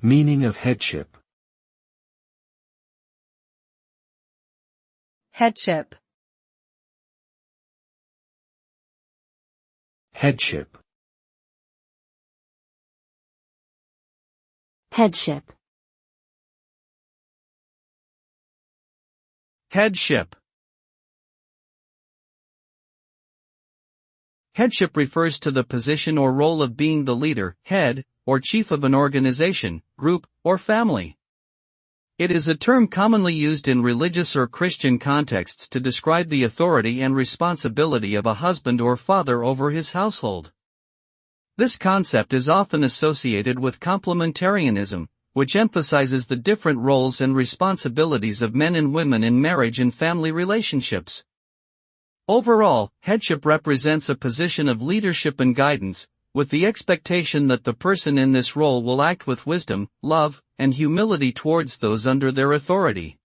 Meaning of headship. Headship. Headship. Headship. Headship. Headship refers to the position or role of being the leader, head, or chief of an organization, group, or family. It is a term commonly used in religious or Christian contexts to describe the authority and responsibility of a husband or father over his household. This concept is often associated with complementarianism, which emphasizes the different roles and responsibilities of men and women in marriage and family relationships. Overall, headship represents a position of leadership and guidance, with the expectation that the person in this role will act with wisdom, love, and humility towards those under their authority.